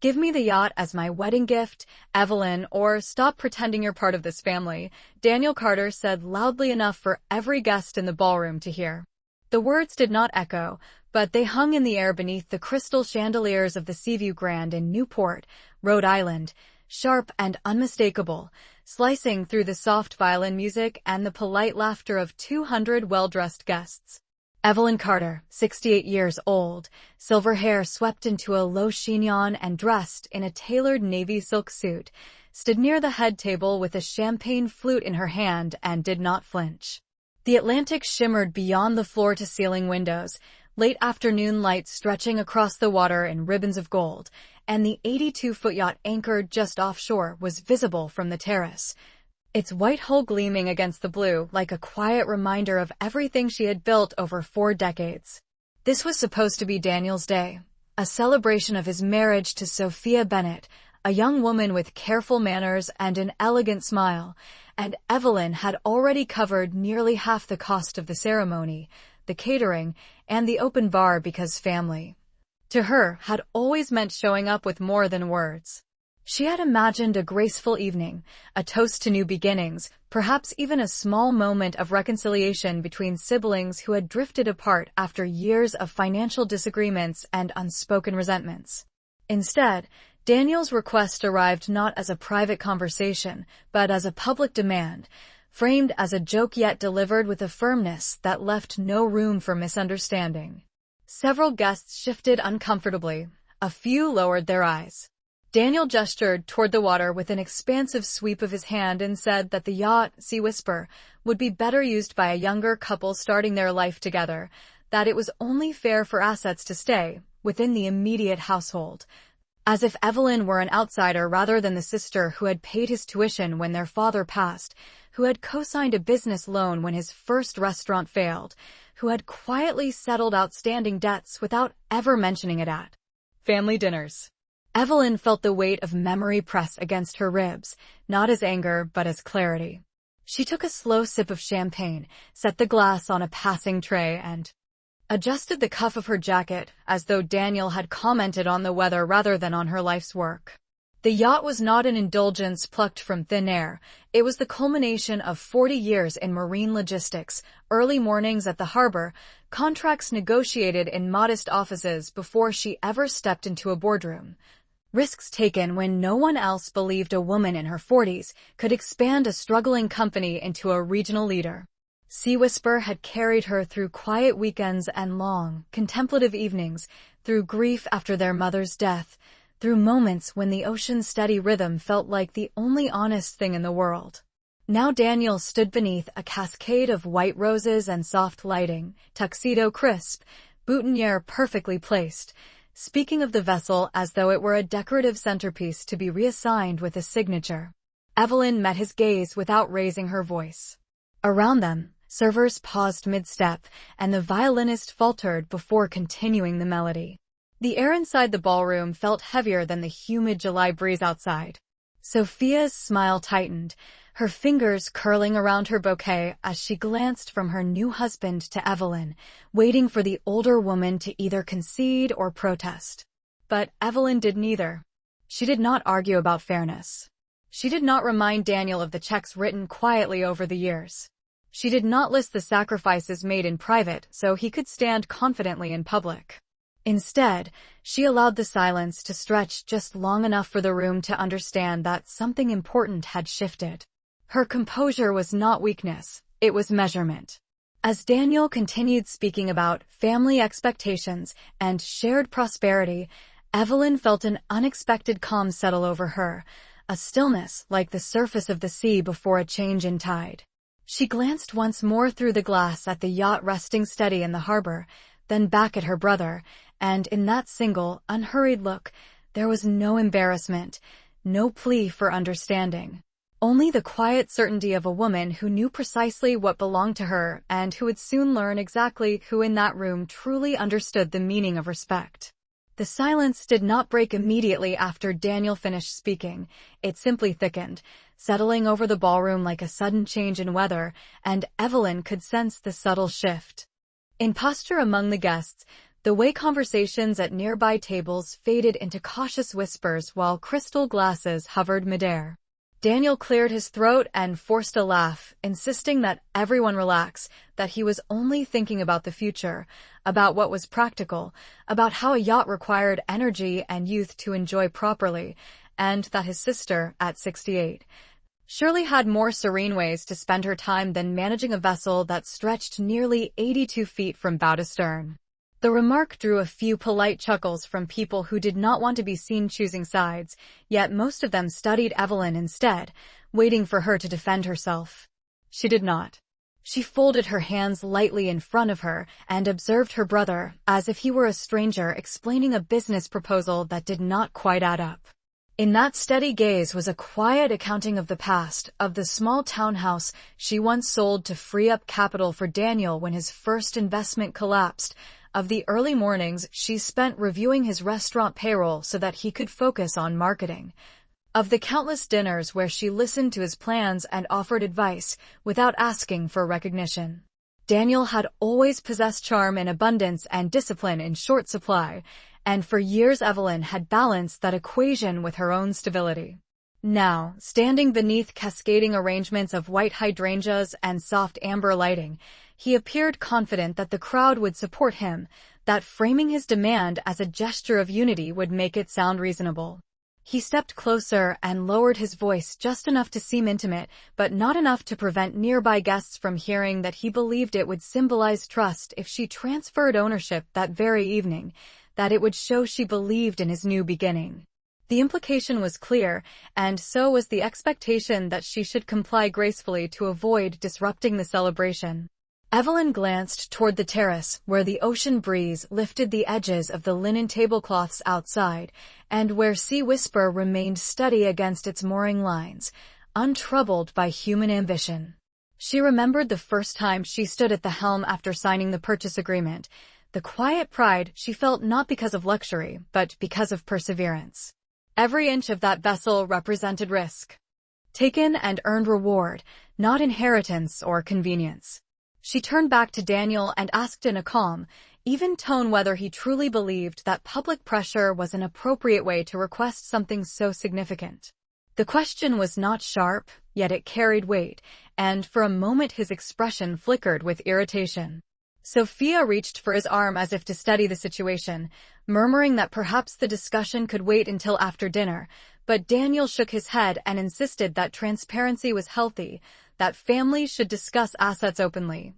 Give me the yacht as my wedding gift, Evelyn, or stop pretending you're part of this family, Daniel Carter said loudly enough for every guest in the ballroom to hear. The words did not echo, but they hung in the air beneath the crystal chandeliers of the Seaview Grand in Newport, Rhode Island, sharp and unmistakable, slicing through the soft violin music and the polite laughter of 200 well-dressed guests. Evelyn Carter, 68 years old, silver hair swept into a low chignon and dressed in a tailored navy silk suit, stood near the head table with a champagne flute in her hand and did not flinch. The Atlantic shimmered beyond the floor-to-ceiling windows, late afternoon light stretching across the water in ribbons of gold, and the 82-foot yacht anchored just offshore was visible from the terrace, its white hull gleaming against the blue like a quiet reminder of everything she had built over 4 decades. This was supposed to be Daniel's day, a celebration of his marriage to Sophia Bennett, a young woman with careful manners and an elegant smile, and Evelyn had already covered nearly half the cost of the ceremony, the catering, and the open bar because family, to her, had always meant showing up with more than words. She had imagined a graceful evening, a toast to new beginnings, perhaps even a small moment of reconciliation between siblings who had drifted apart after years of financial disagreements and unspoken resentments. Instead, Daniel's request arrived not as a private conversation, but as a public demand, framed as a joke yet delivered with a firmness that left no room for misunderstanding. Several guests shifted uncomfortably. A few lowered their eyes. Daniel gestured toward the water with an expansive sweep of his hand and said that the yacht, Sea Whisper, would be better used by a younger couple starting their life together, that it was only fair for assets to stay within the immediate household. As if Evelyn were an outsider rather than the sister who had paid his tuition when their father passed, who had co-signed a business loan when his first restaurant failed, who had quietly settled outstanding debts without ever mentioning it at family dinners. Evelyn felt the weight of memory press against her ribs, not as anger but as clarity. She took a slow sip of champagne, set the glass on a passing tray, and adjusted the cuff of her jacket as though Daniel had commented on the weather rather than on her life's work. The yacht was not an indulgence plucked from thin air. It was the culmination of 40 years in marine logistics, early mornings at the harbor, contracts negotiated in modest offices before she ever stepped into a boardroom. Risks taken when no one else believed a woman in her 40s could expand a struggling company into a regional leader. Sea Whisper had carried her through quiet weekends and long, contemplative evenings, through grief after their mother's death, through moments when the ocean's steady rhythm felt like the only honest thing in the world. Now Daniel stood beneath a cascade of white roses and soft lighting, tuxedo crisp, boutonniere perfectly placed, speaking of the vessel as though it were a decorative centerpiece to be reassigned with a signature. Evelyn met his gaze without raising her voice. Around them, servers paused mid-step, and the violinist faltered before continuing the melody. The air inside the ballroom felt heavier than the humid July breeze outside. Sophia's smile tightened, her fingers curling around her bouquet as she glanced from her new husband to Evelyn, waiting for the older woman to either concede or protest. But Evelyn did neither. She did not argue about fairness. She did not remind Daniel of the checks written quietly over the years. She did not list the sacrifices made in private so he could stand confidently in public. Instead, she allowed the silence to stretch just long enough for the room to understand that something important had shifted. Her composure was not weakness, it was measurement. As Daniel continued speaking about family expectations and shared prosperity, Evelyn felt an unexpected calm settle over her, a stillness like the surface of the sea before a change in tide. She glanced once more through the glass at the yacht resting steady in the harbor, then back at her brother, and in that single, unhurried look, there was no embarrassment, no plea for understanding. Only the quiet certainty of a woman who knew precisely what belonged to her and who would soon learn exactly who in that room truly understood the meaning of respect. The silence did not break immediately after Daniel finished speaking. It simply thickened, settling over the ballroom like a sudden change in weather, and Evelyn could sense the subtle shift. In posture among the guests, The way conversations at nearby tables faded into cautious whispers while crystal glasses hovered midair. Daniel cleared his throat and forced a laugh, insisting that everyone relax, that he was only thinking about the future, about what was practical, about how a yacht required energy and youth to enjoy properly, and that his sister, at 68, surely had more serene ways to spend her time than managing a vessel that stretched nearly 82 feet from bow to stern. The remark drew a few polite chuckles from people who did not want to be seen choosing sides, yet most of them studied Evelyn instead, waiting for her to defend herself. She did not. She folded her hands lightly in front of her and observed her brother, as if he were a stranger explaining a business proposal that did not quite add up. In that steady gaze was a quiet accounting of the past, of the small townhouse she once sold to free up capital for Daniel when his first investment collapsed, of the early mornings she spent reviewing his restaurant payroll so that he could focus on marketing, of the countless dinners where she listened to his plans and offered advice without asking for recognition. Daniel had always possessed charm in abundance and discipline in short supply, and for years Evelyn had balanced that equation with her own stability. Now, standing beneath cascading arrangements of white hydrangeas and soft amber lighting, he appeared confident that the crowd would support him, that framing his demand as a gesture of unity would make it sound reasonable. He stepped closer and lowered his voice just enough to seem intimate, but not enough to prevent nearby guests from hearing that he believed it would symbolize trust if she transferred ownership that very evening, that it would show she believed in his new beginning. The implication was clear, and so was the expectation that she should comply gracefully to avoid disrupting the celebration. Evelyn glanced toward the terrace, where the ocean breeze lifted the edges of the linen tablecloths outside, and where Sea Whisper remained steady against its mooring lines, untroubled by human ambition. She remembered the first time she stood at the helm after signing the purchase agreement, the quiet pride she felt not because of luxury, but because of perseverance. Every inch of that vessel represented risk. Taken and earned reward, not inheritance or convenience. She turned back to Daniel and asked in a calm, even tone whether he truly believed that public pressure was an appropriate way to request something so significant. The question was not sharp, yet it carried weight, and for a moment his expression flickered with irritation. Sophia reached for his arm as if to steady the situation, murmuring that perhaps the discussion could wait until after dinner, but Daniel shook his head and insisted that transparency was healthy, that families should discuss assets openly,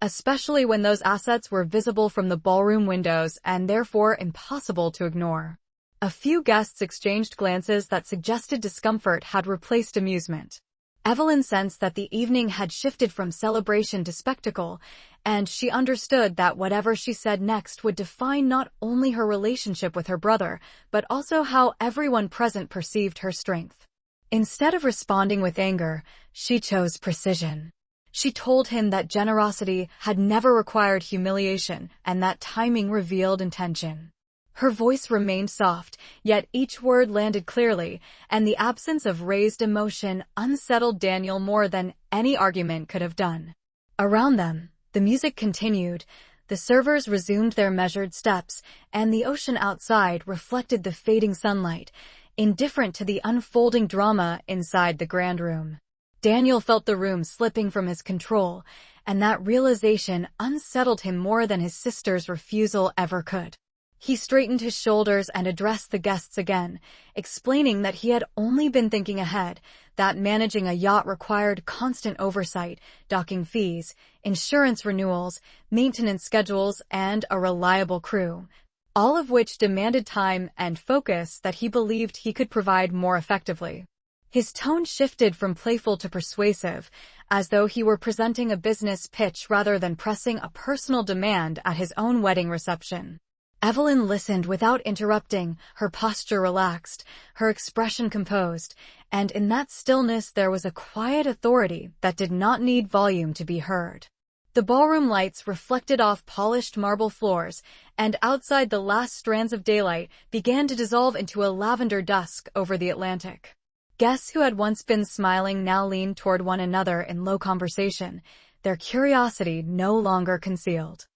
especially when those assets were visible from the ballroom windows and therefore impossible to ignore. A few guests exchanged glances that suggested discomfort had replaced amusement. Evelyn sensed that the evening had shifted from celebration to spectacle, and she understood that whatever she said next would define not only her relationship with her brother, but also how everyone present perceived her strength. Instead of responding with anger, she chose precision. She told him that generosity had never required humiliation and that timing revealed intention. Her voice remained soft, yet each word landed clearly, and the absence of raised emotion unsettled Daniel more than any argument could have done. Around them, the music continued, the servers resumed their measured steps, and the ocean outside reflected the fading sunlight, indifferent to the unfolding drama inside the grand room. Daniel felt the room slipping from his control, and that realization unsettled him more than his sister's refusal ever could. He straightened his shoulders and addressed the guests again, explaining that he had only been thinking ahead, that managing a yacht required constant oversight, docking fees, insurance renewals, maintenance schedules, and a reliable crew, all of which demanded time and focus that he believed he could provide more effectively. His tone shifted from playful to persuasive, as though he were presenting a business pitch rather than pressing a personal demand at his own wedding reception. Evelyn listened without interrupting, her posture relaxed, her expression composed, and in that stillness there was a quiet authority that did not need volume to be heard. The ballroom lights reflected off polished marble floors, and outside the last strands of daylight began to dissolve into a lavender dusk over the Atlantic. Guests who had once been smiling now leaned toward one another in low conversation, their curiosity no longer concealed.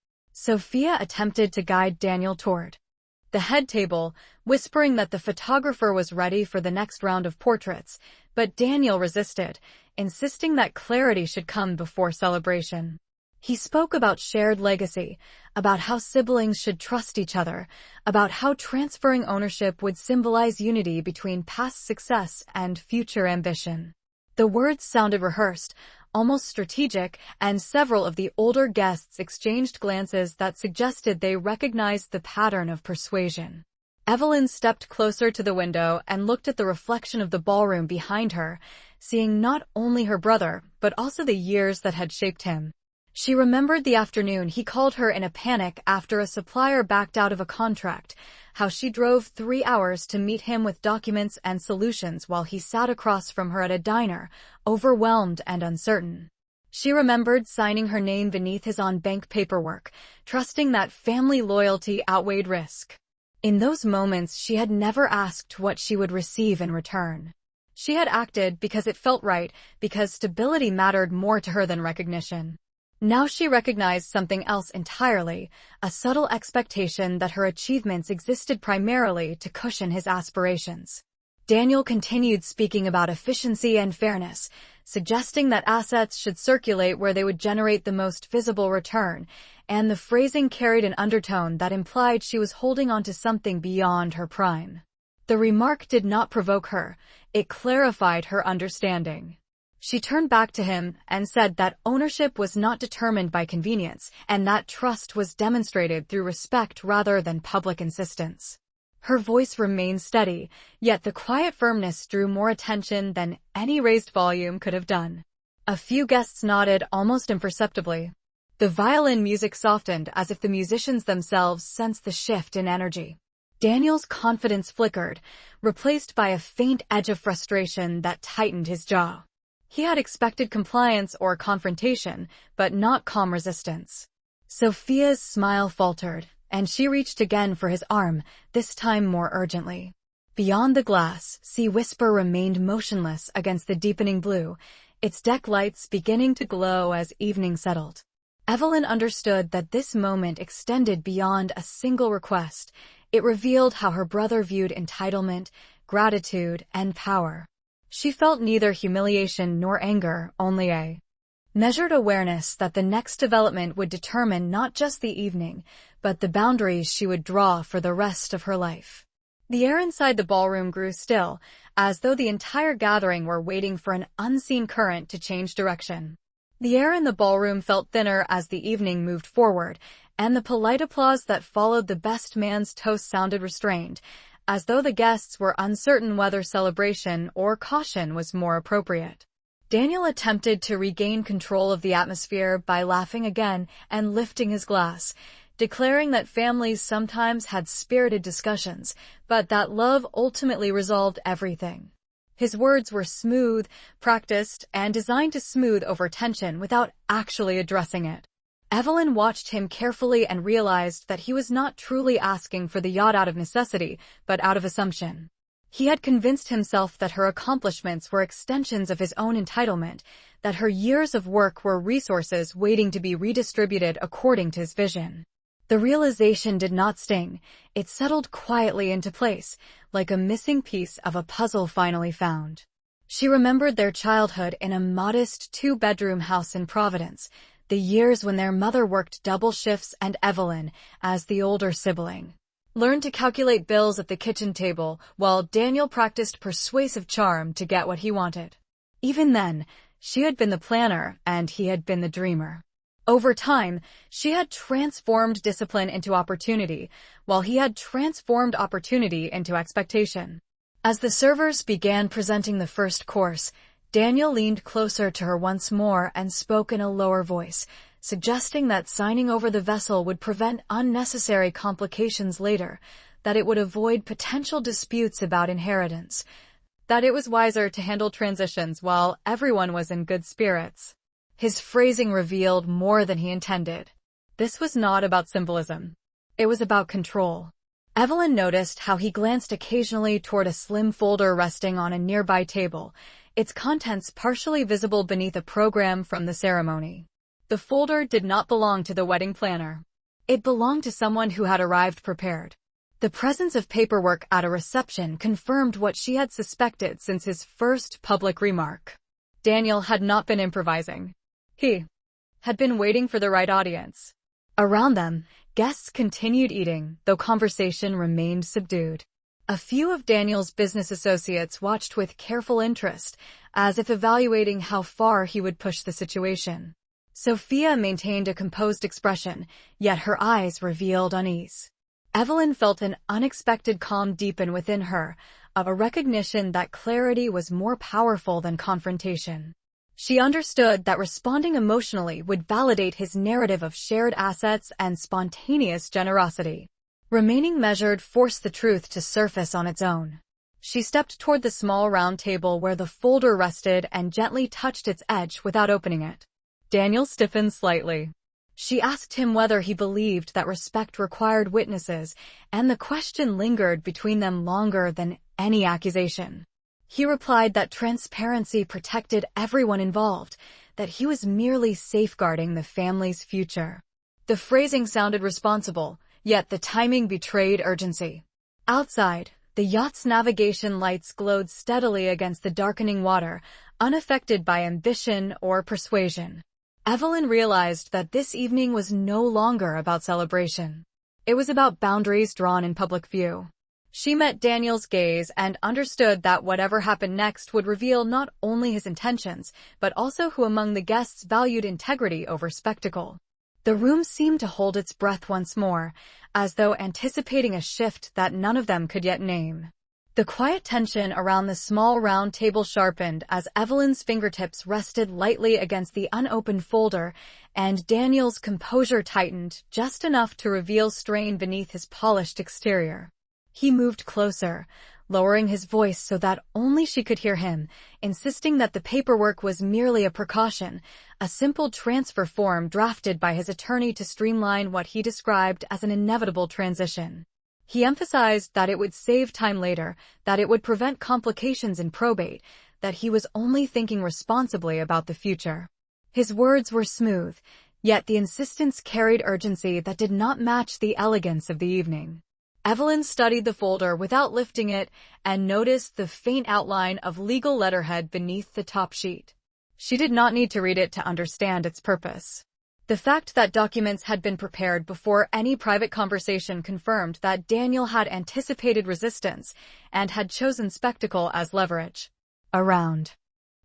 Sophia attempted to guide Daniel toward the head table, whispering that the photographer was ready for the next round of portraits, but Daniel resisted, insisting that clarity should come before celebration. He spoke about shared legacy, about how siblings should trust each other, about how transferring ownership would symbolize unity between past success and future ambition. The words sounded rehearsed, almost strategic, and several of the older guests exchanged glances that suggested they recognized the pattern of persuasion. Evelyn stepped closer to the window and looked at the reflection of the ballroom behind her, seeing not only her brother, but also the years that had shaped him. She remembered the afternoon he called her in a panic after a supplier backed out of a contract, how she drove 3 hours to meet him with documents and solutions while he sat across from her at a diner, overwhelmed and uncertain. She remembered signing her name beneath his on-bank paperwork, trusting that family loyalty outweighed risk. In those moments, she had never asked what she would receive in return. She had acted because it felt right, because stability mattered more to her than recognition. Now she recognized something else entirely, a subtle expectation that her achievements existed primarily to cushion his aspirations. Daniel continued speaking about efficiency and fairness, suggesting that assets should circulate where they would generate the most visible return, and the phrasing carried an undertone that implied she was holding on to something beyond her prime. The remark did not provoke her, it clarified her understanding. She turned back to him and said that ownership was not determined by convenience, and that trust was demonstrated through respect rather than public insistence. Her voice remained steady, yet the quiet firmness drew more attention than any raised volume could have done. A few guests nodded almost imperceptibly. The violin music softened as if the musicians themselves sensed the shift in energy. Daniel's confidence flickered, replaced by a faint edge of frustration that tightened his jaw. He had expected compliance or confrontation, but not calm resistance. Sophia's smile faltered, and she reached again for his arm, this time more urgently. Beyond the glass, Sea Whisper remained motionless against the deepening blue, its deck lights beginning to glow as evening settled. Evelyn understood that this moment extended beyond a single request. It revealed how her brother viewed entitlement, gratitude, and power. She felt neither humiliation nor anger, only a measured awareness that the next development would determine not just the evening, but the boundaries she would draw for the rest of her life. The air inside the ballroom grew still, as though the entire gathering were waiting for an unseen current to change direction. The air in the ballroom felt thinner as the evening moved forward, and the polite applause that followed the best man's toast sounded restrained, as though the guests were uncertain whether celebration or caution was more appropriate. Daniel attempted to regain control of the atmosphere by laughing again and lifting his glass, declaring that families sometimes had spirited discussions, but that love ultimately resolved everything. His words were smooth, practiced, and designed to smooth over tension without actually addressing it. Evelyn watched him carefully and realized that he was not truly asking for the yacht out of necessity, but out of assumption. He had convinced himself that her accomplishments were extensions of his own entitlement, that her years of work were resources waiting to be redistributed according to his vision. The realization did not sting. It settled quietly into place, like a missing piece of a puzzle finally found. She remembered their childhood in a modest 2-bedroom house in Providence, the years when their mother worked double shifts and Evelyn, as the older sibling, learned to calculate bills at the kitchen table while Daniel practiced persuasive charm to get what he wanted. Even then, she had been the planner and he had been the dreamer. Over time, she had transformed discipline into opportunity, while he had transformed opportunity into expectation. As the servers began presenting the first course, Daniel leaned closer to her once more and spoke in a lower voice, suggesting that signing over the vessel would prevent unnecessary complications later, that it would avoid potential disputes about inheritance, that it was wiser to handle transitions while everyone was in good spirits. His phrasing revealed more than he intended. This was not about symbolism. It was about control. Evelyn noticed how he glanced occasionally toward a slim folder resting on a nearby table, its contents partially visible beneath a program from the ceremony. The folder did not belong to the wedding planner. It belonged to someone who had arrived prepared. The presence of paperwork at a reception confirmed what she had suspected since his first public remark. Daniel had not been improvising. He had been waiting for the right audience. Around them, guests continued eating, though conversation remained subdued. A few of Daniel's business associates watched with careful interest, as if evaluating how far he would push the situation. Sophia maintained a composed expression, yet her eyes revealed unease. Evelyn felt an unexpected calm deepen within her, of a recognition that clarity was more powerful than confrontation. She understood that responding emotionally would validate his narrative of shared assets and spontaneous generosity. Remaining measured forced the truth to surface on its own. She stepped toward the small round table where the folder rested and gently touched its edge without opening it. Daniel stiffened slightly. She asked him whether he believed that respect required witnesses, and the question lingered between them longer than any accusation. He replied that transparency protected everyone involved, that he was merely safeguarding the family's future. The phrasing sounded responsible, yet the timing betrayed urgency. Outside, the yacht's navigation lights glowed steadily against the darkening water, unaffected by ambition or persuasion. Evelyn realized that this evening was no longer about celebration. It was about boundaries drawn in public view. She met Daniel's gaze and understood that whatever happened next would reveal not only his intentions, but also who among the guests valued integrity over spectacle. The room seemed to hold its breath once more, as though anticipating a shift that none of them could yet name. The quiet tension around the small round table sharpened as Evelyn's fingertips rested lightly against the unopened folder, and Daniel's composure tightened just enough to reveal strain beneath his polished exterior. He moved closer, lowering his voice so that only she could hear him, insisting that the paperwork was merely a precaution, a simple transfer form drafted by his attorney to streamline what he described as an inevitable transition. He emphasized that it would save time later, that it would prevent complications in probate, that he was only thinking responsibly about the future. His words were smooth, yet the insistence carried urgency that did not match the elegance of the evening. Evelyn studied the folder without lifting it and noticed the faint outline of legal letterhead beneath the top sheet. She did not need to read it to understand its purpose. The fact that documents had been prepared before any private conversation confirmed that Daniel had anticipated resistance and had chosen spectacle as leverage. Around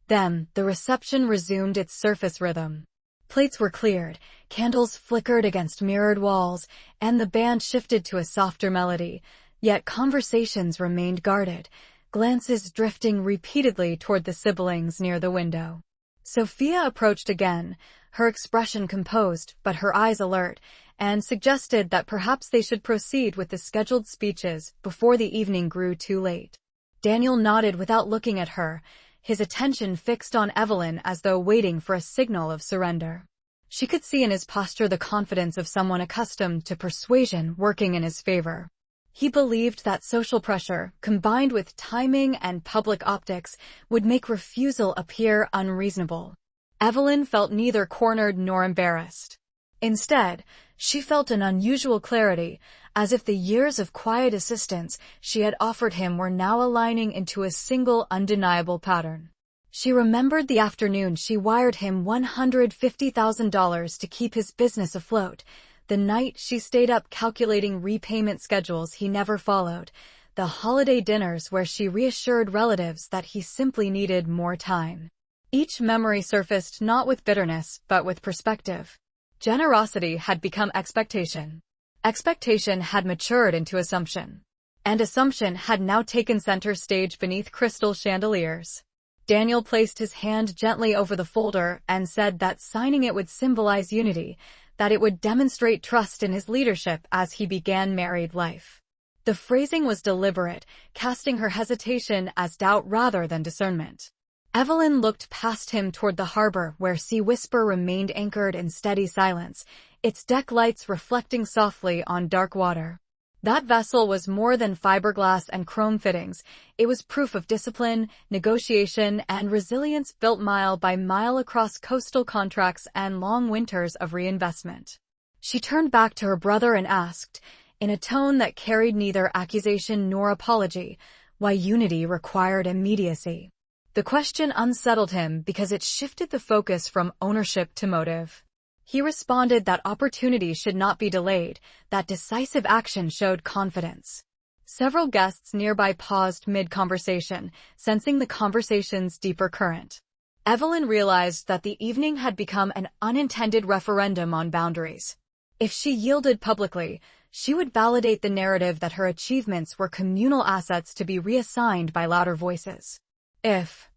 them, the reception resumed its surface rhythm. Plates were cleared, candles flickered against mirrored walls, and the band shifted to a softer melody, yet conversations remained guarded, glances drifting repeatedly toward the siblings near the window. Sophia approached again, her expression composed but her eyes alert, and suggested that perhaps they should proceed with the scheduled speeches before the evening grew too late. Daniel nodded without looking at her, his attention fixed on Evelyn as though waiting for a signal of surrender. She could see in his posture the confidence of someone accustomed to persuasion working in his favor. He believed that social pressure, combined with timing and public optics, would make refusal appear unreasonable. Evelyn felt neither cornered nor embarrassed. Instead, she felt an unusual clarity, as if the years of quiet assistance she had offered him were now aligning into a single undeniable pattern. She remembered the afternoon she wired him $150,000 to keep his business afloat, the night she stayed up calculating repayment schedules he never followed, the holiday dinners where she reassured relatives that he simply needed more time. Each memory surfaced not with bitterness, but with perspective. Generosity had become expectation. Expectation had matured into assumption. And assumption had now taken center stage beneath crystal chandeliers. Daniel placed his hand gently over the folder and said that signing it would symbolize unity, that it would demonstrate trust in his leadership as he began married life. The phrasing was deliberate, casting her hesitation as doubt rather than discernment. Evelyn looked past him toward the harbor where Sea Whisper remained anchored in steady silence, its deck lights reflecting softly on dark water. That vessel was more than fiberglass and chrome fittings. It was proof of discipline, negotiation, and resilience built mile by mile across coastal contracts and long winters of reinvestment. She turned back to her brother and asked, in a tone that carried neither accusation nor apology, why unity required immediacy. The question unsettled him because it shifted the focus from ownership to motive. He responded that opportunity should not be delayed, that decisive action showed confidence. Several guests nearby paused mid-conversation, sensing the conversation's deeper current. Evelyn realized that the evening had become an unintended referendum on boundaries. If she yielded publicly, she would validate the narrative that her achievements were communal assets to be reassigned by louder voices. If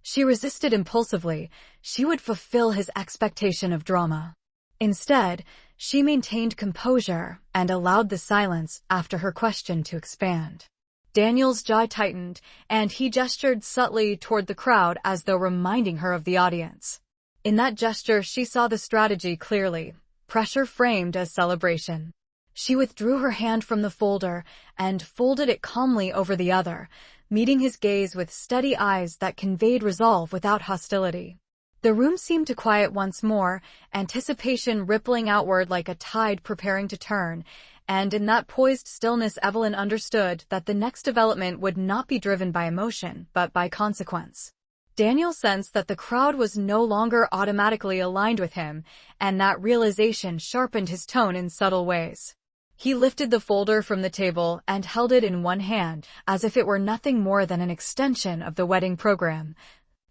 she resisted impulsively, she would fulfill his expectation of drama. Instead, she maintained composure and allowed the silence after her question to expand. Daniel's jaw tightened, and he gestured subtly toward the crowd as though reminding her of the audience. In that gesture, she saw the strategy clearly, pressure framed as celebration. She withdrew her hand from the folder and folded it calmly over the other, meeting his gaze with steady eyes that conveyed resolve without hostility. The room seemed to quiet once more, anticipation rippling outward like a tide preparing to turn, and in that poised stillness Evelyn understood that the next development would not be driven by emotion, but by consequence. Daniel sensed that the crowd was no longer automatically aligned with him, and that realization sharpened his tone in subtle ways. He lifted the folder from the table and held it in one hand, as if it were nothing more than an extension of the wedding program,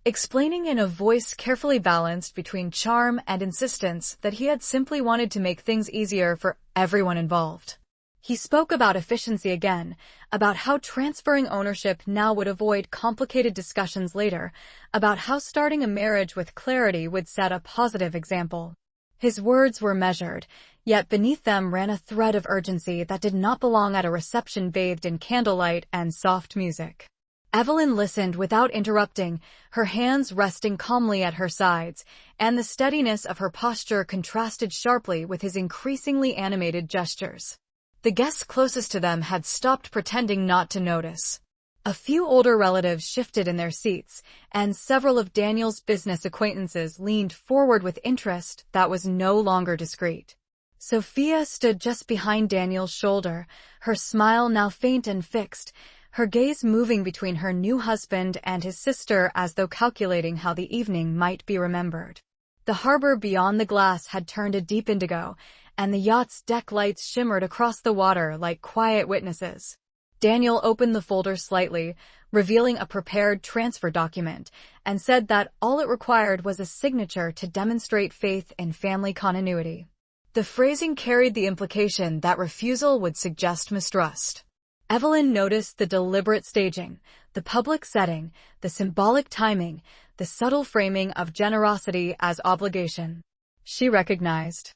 explaining in a voice carefully balanced between charm and insistence that he had simply wanted to make things easier for everyone involved. He spoke about efficiency again, about how transferring ownership now would avoid complicated discussions later, about how starting a marriage with clarity would set a positive example. His words were measured, yet beneath them ran a thread of urgency that did not belong at a reception bathed in candlelight and soft music. Evelyn listened without interrupting, her hands resting calmly at her sides, and the steadiness of her posture contrasted sharply with his increasingly animated gestures. The guests closest to them had stopped pretending not to notice. A few older relatives shifted in their seats, and several of Daniel's business acquaintances leaned forward with interest that was no longer discreet. Sophia stood just behind Daniel's shoulder, her smile now faint and fixed, her gaze moving between her new husband and his sister as though calculating how the evening might be remembered. The harbor beyond the glass had turned a deep indigo, and the yacht's deck lights shimmered across the water like quiet witnesses. Daniel opened the folder slightly, revealing a prepared transfer document, and said that all it required was a signature to demonstrate faith in family continuity. The phrasing carried the implication that refusal would suggest mistrust. Evelyn noticed the deliberate staging, the public setting, the symbolic timing, the subtle framing of generosity as obligation. She recognized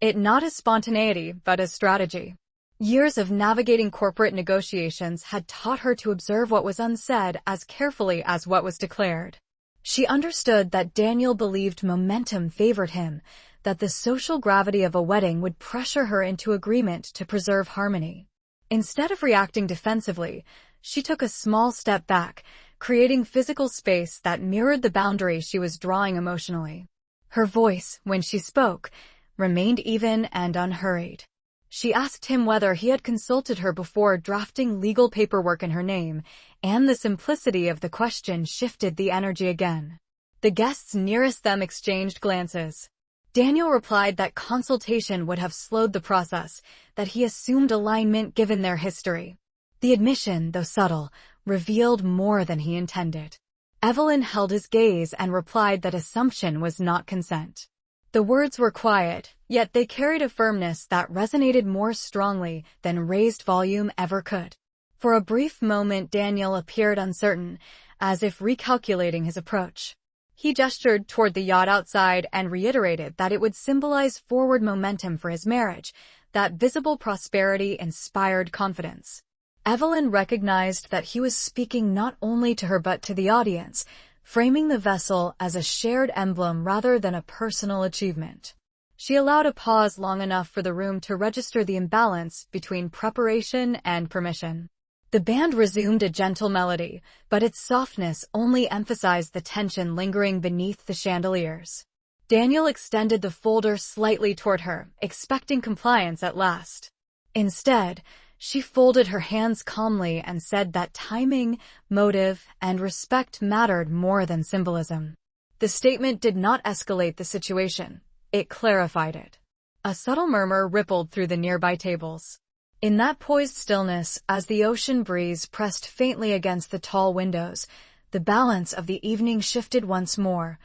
it not as spontaneity, but as strategy. Years of navigating corporate negotiations had taught her to observe what was unsaid as carefully as what was declared. She understood that Daniel believed momentum favored him, that the social gravity of a wedding would pressure her into agreement to preserve harmony. Instead of reacting defensively, she took a small step back, creating physical space that mirrored the boundary she was drawing emotionally. Her voice, when she spoke, remained even and unhurried. She asked him whether he had consulted her before drafting legal paperwork in her name, and the simplicity of the question shifted the energy again. The guests nearest them exchanged glances. Daniel replied that consultation would have slowed the process, that he assumed alignment given their history. The admission, though subtle, revealed more than he intended. Evelyn held his gaze and replied that assumption was not consent. The words were quiet, yet they carried a firmness that resonated more strongly than raised volume ever could. For a brief moment Daniel appeared uncertain, as if recalculating his approach. He gestured toward the yacht outside and reiterated that it would symbolize forward momentum for his marriage, that visible prosperity inspired confidence. Evelyn recognized that he was speaking not only to her but to the audience, framing the vessel as a shared emblem rather than a personal achievement. She allowed a pause long enough for the room to register the imbalance between preparation and permission. The band resumed a gentle melody, but its softness only emphasized the tension lingering beneath the chandeliers. Daniel extended the folder slightly toward her, expecting compliance at last. Instead, she folded her hands calmly and said that timing, motive, and respect mattered more than symbolism. The statement did not escalate the situation. It clarified it. A subtle murmur rippled through the nearby tables. In that poised stillness, as the ocean breeze pressed faintly against the tall windows, the balance of the evening shifted once more,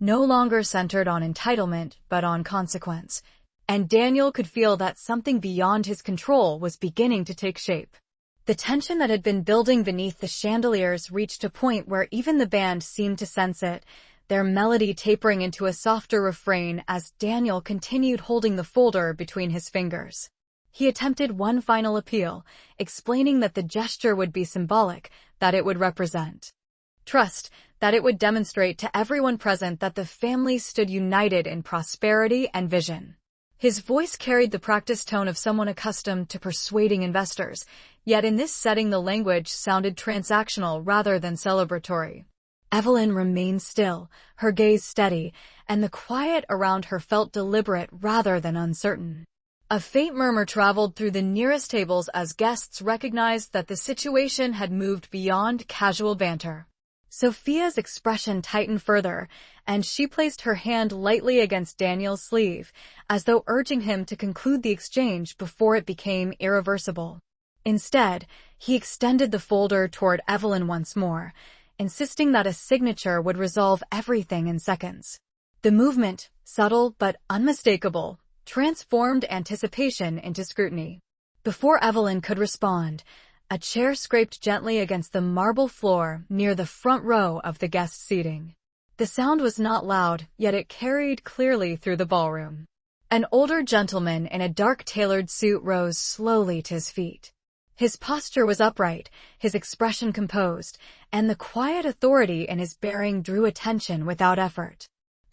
no longer centered on entitlement but on consequence, and Daniel could feel that something beyond his control was beginning to take shape. The tension that had been building beneath the chandeliers reached a point where even the band seemed to sense it, their melody tapering into a softer refrain as Daniel continued holding the folder between his fingers. He attempted one final appeal, explaining that the gesture would be symbolic, that it would represent trust, that it would demonstrate to everyone present that the family stood united in prosperity and vision. His voice carried the practiced tone of someone accustomed to persuading investors, yet in this setting the language sounded transactional rather than celebratory. Evelyn remained still, her gaze steady, and the quiet around her felt deliberate rather than uncertain. A faint murmur traveled through the nearest tables as guests recognized that the situation had moved beyond casual banter. Sophia's expression tightened further, and she placed her hand lightly against Daniel's sleeve, as though urging him to conclude the exchange before it became irreversible. Instead, he extended the folder toward Evelyn once more, insisting that a signature would resolve everything in seconds. The movement, subtle but unmistakable, transformed anticipation into scrutiny. Before Evelyn could respond, a chair scraped gently against the marble floor near the front row of the guest seating. The sound was not loud, yet it carried clearly through the ballroom. An older gentleman in a dark tailored suit rose slowly to his feet. His posture was upright, his expression composed, and the quiet authority in his bearing drew attention without effort.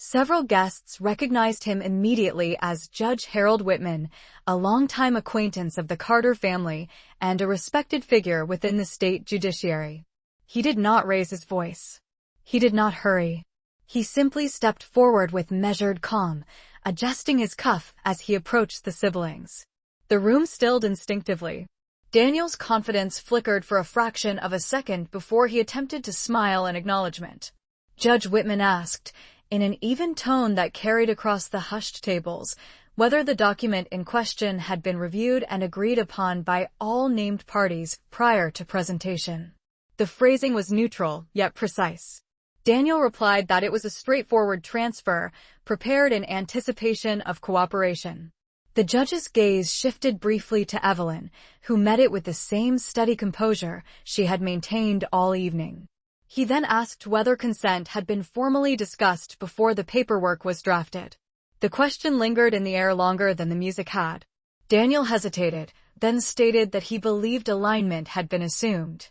Several guests recognized him immediately as Judge Harold Whitman, a longtime acquaintance of the Carter family and a respected figure within the state judiciary. He did not raise his voice. He did not hurry. He simply stepped forward with measured calm, adjusting his cuff as he approached the siblings. The room stilled instinctively. Daniel's confidence flickered for a fraction of a second before he attempted to smile in acknowledgement. Judge Whitman asked, in an even tone that carried across the hushed tables, whether the document in question had been reviewed and agreed upon by all named parties prior to presentation. The phrasing was neutral, yet precise. Daniel replied that it was a straightforward transfer, prepared in anticipation of cooperation. The judge's gaze shifted briefly to Evelyn, who met it with the same steady composure she had maintained all evening. He then asked whether consent had been formally discussed before the paperwork was drafted. The question lingered in the air longer than the music had. Daniel hesitated, then stated that he believed alignment had been assumed.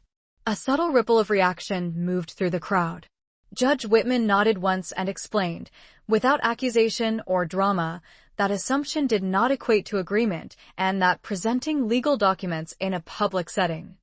A subtle ripple of reaction moved through the crowd. Judge Whitman nodded once and explained, without accusation or drama, that assumption did not equate to agreement and that presenting legal documents in a public setting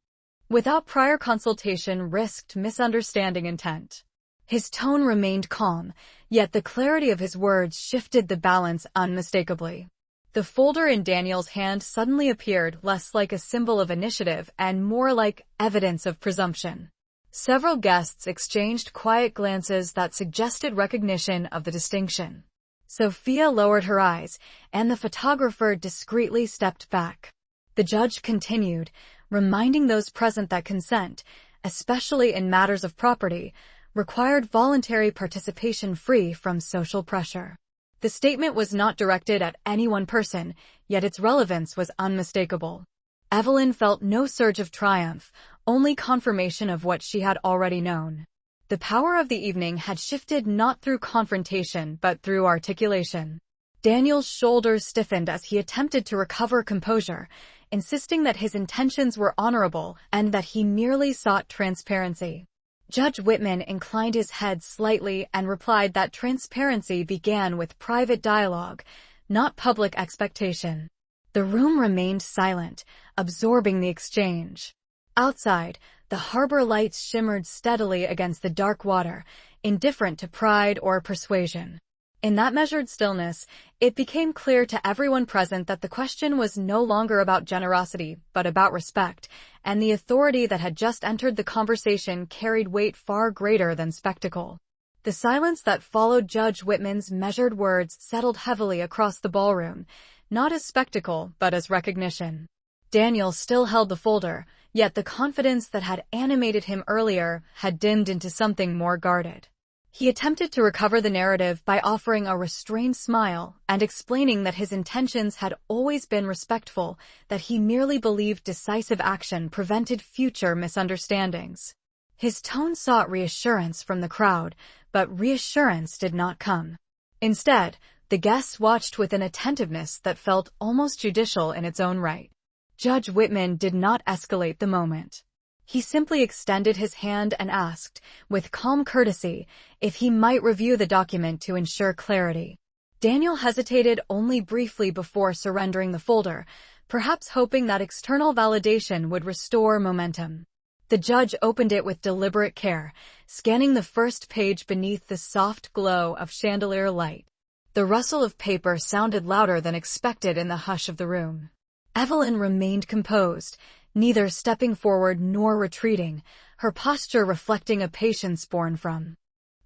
without prior consultation risked misunderstanding intent. His tone remained calm, yet the clarity of his words shifted the balance unmistakably. The folder in Daniel's hand suddenly appeared less like a symbol of initiative and more like evidence of presumption. Several guests exchanged quiet glances that suggested recognition of the distinction. Sophia lowered her eyes, and the photographer discreetly stepped back. The judge continued, reminding those present that consent, especially in matters of property, required voluntary participation free from social pressure. The statement was not directed at any one person, yet its relevance was unmistakable. Evelyn felt no surge of triumph, only confirmation of what she had already known. The power of the evening had shifted not through confrontation but through articulation. Daniel's shoulders stiffened as he attempted to recover composure, insisting that his intentions were honorable and that he merely sought transparency. Judge Whitman inclined his head slightly and replied that transparency began with private dialogue, not public expectation. The room remained silent, absorbing the exchange. Outside, the harbor lights shimmered steadily against the dark water, indifferent to pride or persuasion. In that measured stillness, it became clear to everyone present that the question was no longer about generosity, but about respect, and the authority that had just entered the conversation carried weight far greater than spectacle. The silence that followed Judge Whitman's measured words settled heavily across the ballroom, not as spectacle, but as recognition. Daniel still held the folder, yet the confidence that had animated him earlier had dimmed into something more guarded. He attempted to recover the narrative by offering a restrained smile and explaining that his intentions had always been respectful, that he merely believed decisive action prevented future misunderstandings. His tone sought reassurance from the crowd, but reassurance did not come. Instead, the guests watched with an attentiveness that felt almost judicial in its own right. Judge Whitman did not escalate the moment. He simply extended his hand and asked, with calm courtesy, if he might review the document to ensure clarity. Daniel hesitated only briefly before surrendering the folder, perhaps hoping that external validation would restore momentum. The judge opened it with deliberate care, scanning the first page beneath the soft glow of chandelier light. The rustle of paper sounded louder than expected in the hush of the room. Evelyn remained composed, neither stepping forward nor retreating, her posture reflecting a patience born from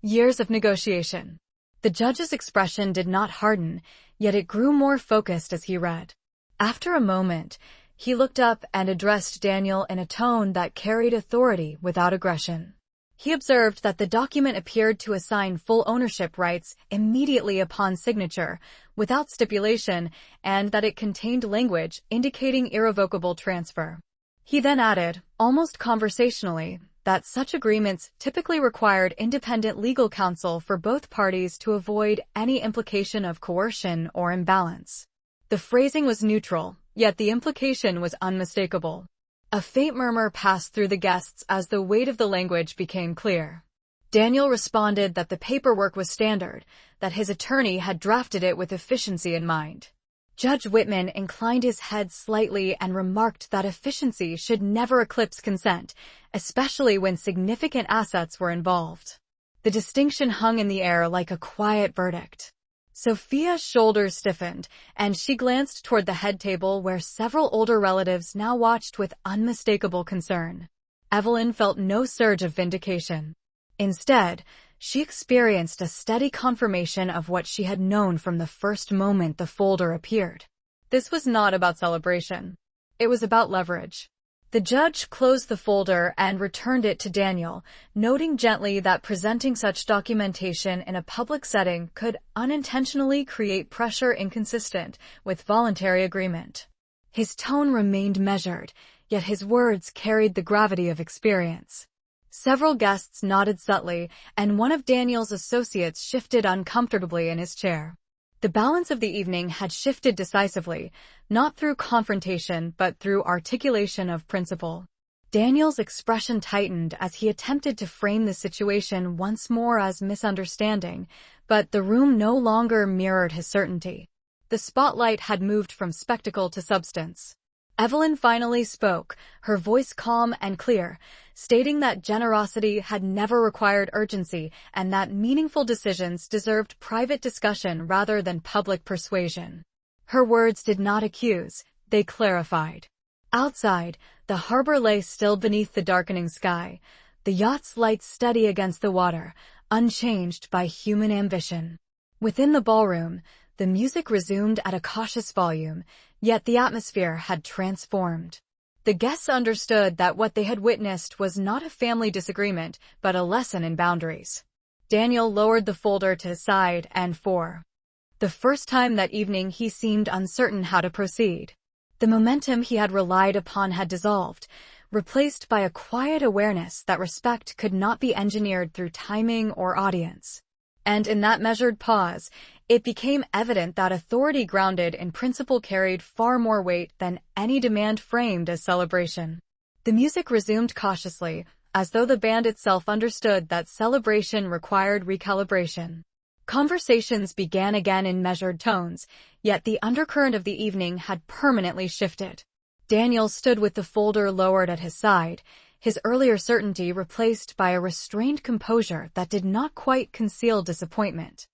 years of negotiation. The judge's expression did not harden, yet it grew more focused as he read. After a moment, he looked up and addressed Daniel in a tone that carried authority without aggression. He observed that the document appeared to assign full ownership rights immediately upon signature, without stipulation, and that it contained language indicating irrevocable transfer. He then added, almost conversationally, that such agreements typically required independent legal counsel for both parties to avoid any implication of coercion or imbalance. The phrasing was neutral, yet the implication was unmistakable. A faint murmur passed through the guests as the weight of the language became clear. Daniel responded that the paperwork was standard, that his attorney had drafted it with efficiency in mind. Judge Whitman inclined his head slightly and remarked that efficiency should never eclipse consent, especially when significant assets were involved. The distinction hung in the air like a quiet verdict. Sophia's shoulders stiffened, and she glanced toward the head table where several older relatives now watched with unmistakable concern. Evelyn felt no surge of vindication. Instead, she experienced a steady confirmation of what she had known from the first moment the folder appeared. This was not about celebration. It was about leverage. The judge closed the folder and returned it to Daniel, noting gently that presenting such documentation in a public setting could unintentionally create pressure inconsistent with voluntary agreement. His tone remained measured, yet his words carried the gravity of experience. Several guests nodded subtly, and one of Daniel's associates shifted uncomfortably in his chair. The balance of the evening had shifted decisively, not through confrontation but through articulation of principle. Daniel's expression tightened as he attempted to frame the situation once more as misunderstanding, but the room no longer mirrored his certainty. The spotlight had moved from spectacle to substance. Evelyn finally spoke, her voice calm and clear, stating that generosity had never required urgency and that meaningful decisions deserved private discussion rather than public persuasion. Her words did not accuse, they clarified. Outside, the harbor lay still beneath the darkening sky, the yacht's lights steady against the water, unchanged by human ambition. Within the ballroom, the music resumed at a cautious volume, yet the atmosphere had transformed. The guests understood that what they had witnessed was not a family disagreement, but a lesson in boundaries. Daniel lowered the folder to his side and for the first time that evening he seemed uncertain how to proceed. The momentum he had relied upon had dissolved, replaced by a quiet awareness that respect could not be engineered through timing or audience. And in that measured pause, it became evident that authority grounded in principle carried far more weight than any demand framed as celebration. The music resumed cautiously, as though the band itself understood that celebration required recalibration. Conversations began again in measured tones, yet the undercurrent of the evening had permanently shifted. Daniel stood with the folder lowered at his side, his earlier certainty replaced by a restrained composure that did not quite conceal disappointment.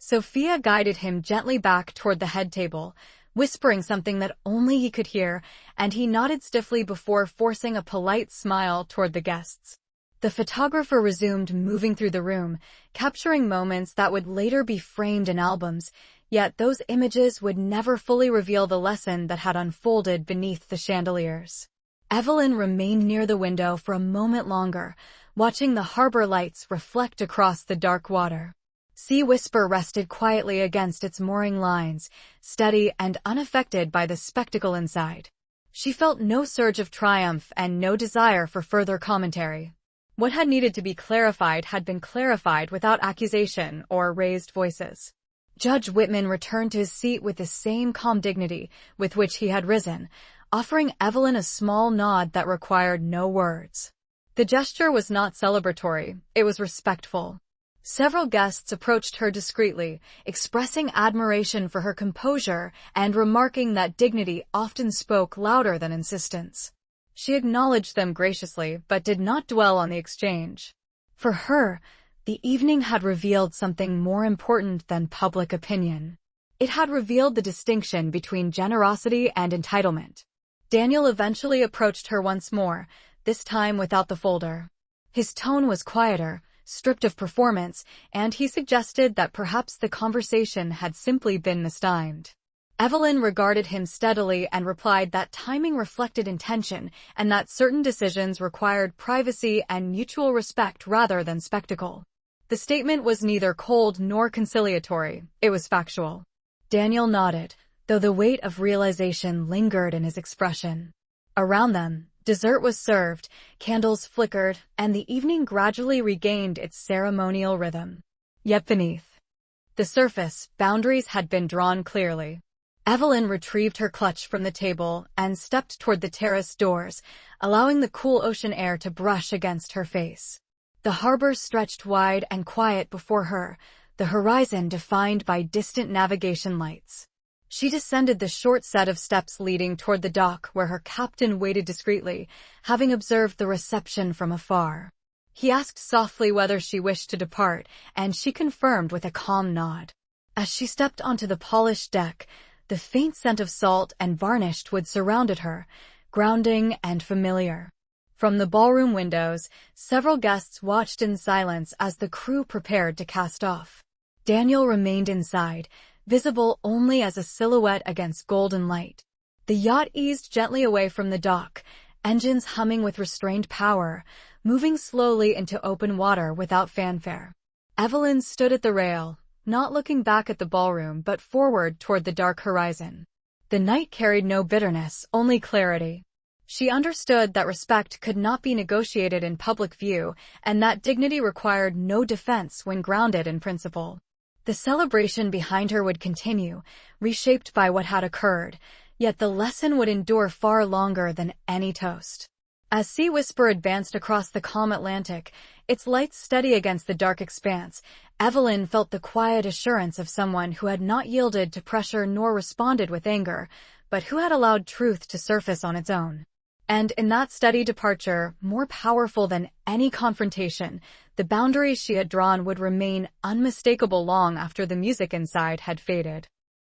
Sophia guided him gently back toward the head table, whispering something that only he could hear, and he nodded stiffly before forcing a polite smile toward the guests. The photographer resumed moving through the room, capturing moments that would later be framed in albums, yet those images would never fully reveal the lesson that had unfolded beneath the chandeliers. Evelyn remained near the window for a moment longer, watching the harbor lights reflect across the dark water. Sea Whisper rested quietly against its mooring lines, steady and unaffected by the spectacle inside. She felt no surge of triumph and no desire for further commentary. What had needed to be clarified had been clarified without accusation or raised voices. Judge Whitman returned to his seat with the same calm dignity with which he had risen, offering Evelyn a small nod that required no words. The gesture was not celebratory, it was respectful. Several guests approached her discreetly, expressing admiration for her composure and remarking that dignity often spoke louder than insistence. She acknowledged them graciously, but did not dwell on the exchange. For her, the evening had revealed something more important than public opinion. It had revealed the distinction between generosity and entitlement. Daniel eventually approached her once more, this time without the folder. His tone was quieter, stripped of performance, and he suggested that perhaps the conversation had simply been mistimed. Evelyn regarded him steadily and replied that timing reflected intention and that certain decisions required privacy and mutual respect rather than spectacle. The statement was neither cold nor conciliatory, it was factual. Daniel nodded, though the weight of realization lingered in his expression. Around them, dessert was served, candles flickered, and the evening gradually regained its ceremonial rhythm. Yet beneath the surface, boundaries had been drawn clearly. Evelyn retrieved her clutch from the table and stepped toward the terrace doors, allowing the cool ocean air to brush against her face. The harbor stretched wide and quiet before her, the horizon defined by distant navigation lights. She descended the short set of steps leading toward the dock where her captain waited discreetly, having observed the reception from afar. He asked softly whether she wished to depart, and she confirmed with a calm nod. As she stepped onto the polished deck, the faint scent of salt and varnished wood surrounded her, grounding and familiar. From the ballroom windows, several guests watched in silence as the crew prepared to cast off. Daniel remained inside, visible only as a silhouette against golden light. The yacht eased gently away from the dock, engines humming with restrained power, moving slowly into open water without fanfare. Evelyn stood at the rail, not looking back at the ballroom but forward toward the dark horizon. The night carried no bitterness, only clarity. She understood that respect could not be negotiated in public view, and that dignity required no defense when grounded in principle. The celebration behind her would continue, reshaped by what had occurred, yet the lesson would endure far longer than any toast. As Sea Whisper advanced across the calm Atlantic, its lights steady against the dark expanse, Evelyn felt the quiet assurance of someone who had not yielded to pressure nor responded with anger, but who had allowed truth to surface on its own. And in that steady departure, more powerful than any confrontation, the boundaries she had drawn would remain unmistakable long after the music inside had faded.